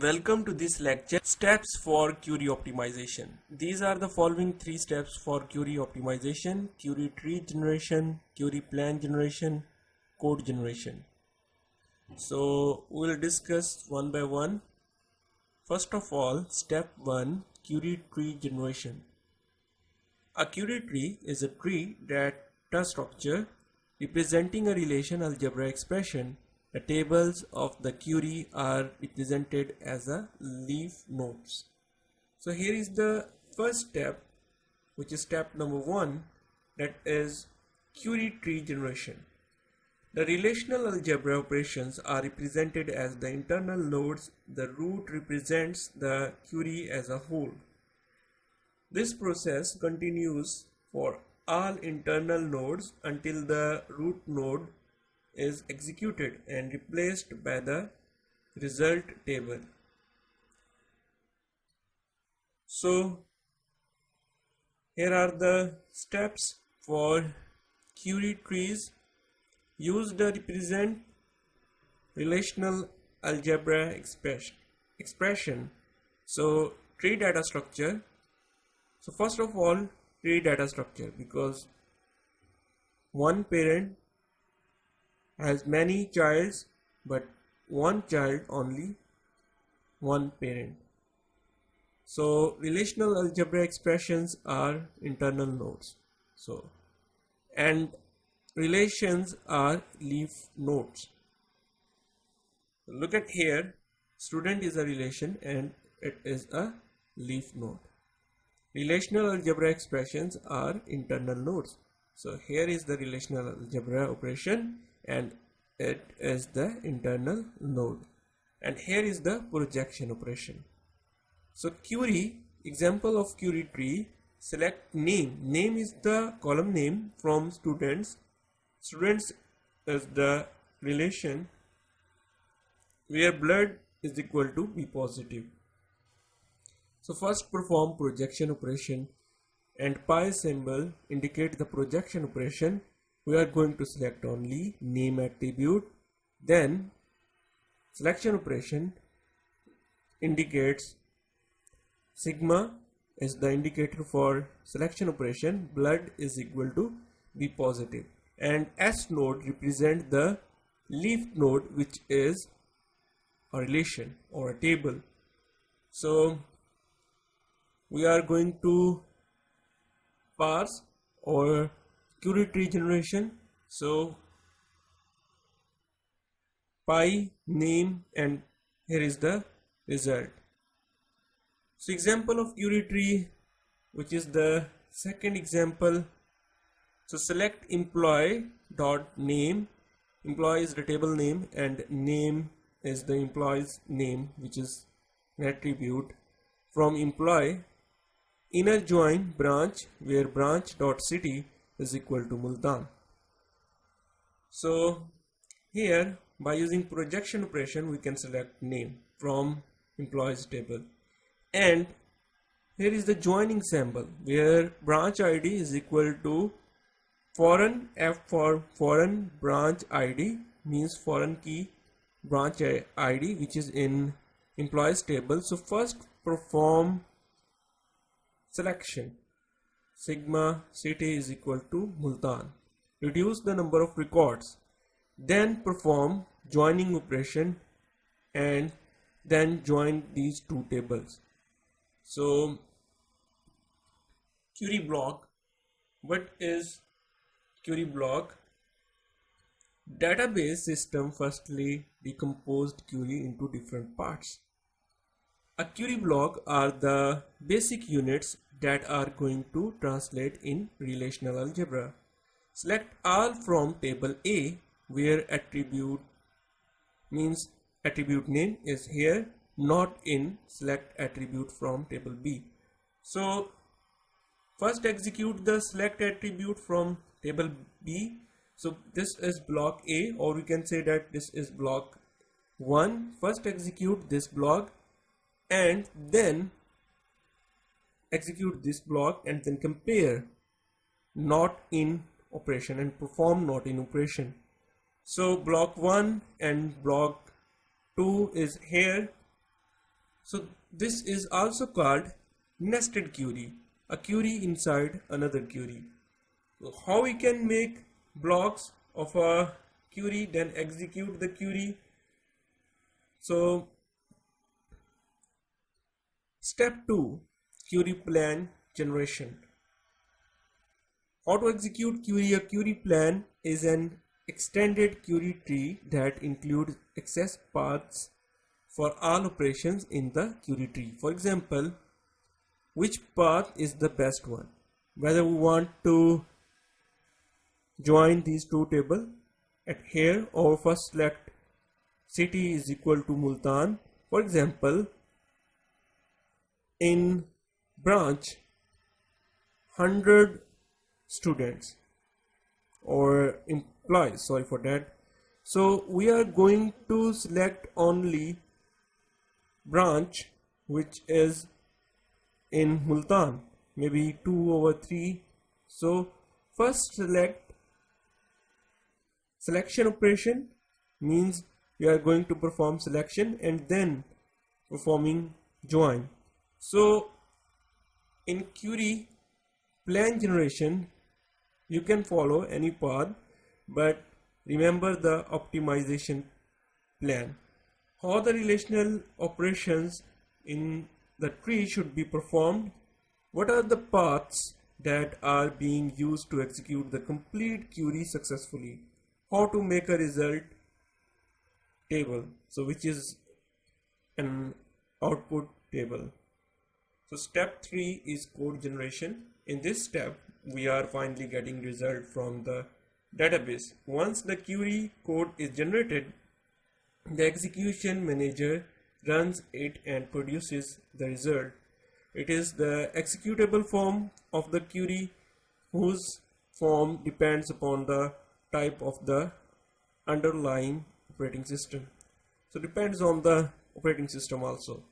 Welcome to this lecture, Steps for Query Optimization. These are the following 3 steps for query optimization: query tree generation, query plan generation, code generation. So we'll discuss one by one. First of all, step 1, query tree generation. A query tree is a tree data structure representing a relation algebra expression. The tables of the query are represented as a leaf nodes. So here is the first step, which is step number 1, that is query tree generation. The relational algebra operations are represented as the internal nodes. The root represents the query as a whole. This process continues for all internal nodes until the root node is executed and replaced by the result table. So here are the steps for query trees. Use the represent relational algebra expression. So tree data structure. So first of all, tree data structure, because one parent has many childs, but one child only one parent. So relational algebra expressions are internal nodes. So and relations are leaf nodes. Look at here, student is a relation and it is a leaf node. Relational algebra expressions are internal nodes. So here is the relational algebra operation and it is the internal node, and here is the projection operation. So query, example of query tree, select name. Name is the column name from students. Students is the relation where blood is equal to B positive. So first perform projection operation, and pi symbol indicate the projection operation. We are going to select only name attribute. Then selection operation indicates sigma is the indicator for selection operation. Blood is equal to B positive, and S node represent the leaf node, which is a relation or a table. So we are going to parse or query tree generation. So pi name, and here is the result. So example of query tree, which is the second example. So select employee dot name. Employee is the table name and name is the employee's name, which is an attribute. From employee, inner join branch, where branch dot city is equal to Multan. So here, by using projection operation, we can select name from employees table, and here is the joining symbol, where branch ID is equal to foreign. F for foreign branch ID means foreign key branch ID, which is in employees table. So first perform selection. Sigma city is equal to Multan. Reduce the number of records. Then perform joining operation and then join these two tables. So query block. What is query block? Database system firstly decomposed query into different parts. A query block are the basic units that are going to translate in relational algebra. Select all from table A, where attribute means attribute name is here, not in select attribute from table B. So first execute the select attribute from table B. So this is block A, or we can say that this is block 1. First execute this block and then execute this block, and then compare not in operation and perform not in operation. So block 1 and block 2 is here, So this is also called nested query, a query inside another query. So how we can make blocks of a query, then execute the query. So step 2, query plan generation. How to execute query? A query plan is an extended query tree that includes access paths for all operations in the query tree. For example, which path is the best one? Whether we want to join these two tables at here, or first select city is equal to Multan. For example, in branch 100 students or employees, sorry for that. So we are going to select only branch which is in Multan, maybe 2/3. So first select selection operation means we are going to perform selection and then performing join. So in query plan generation you can follow any path, but remember the optimization plan. How the relational operations in the tree should be performed, what are the paths that are being used to execute the complete query successfully, how to make a result table, so which is an output table. So step 3 is code generation. In this step we are finally getting result from the database. Once the query code is generated, the execution manager runs it and produces the result. It is the executable form of the query, whose form depends upon the type of the underlying operating system. So depends on the operating system also.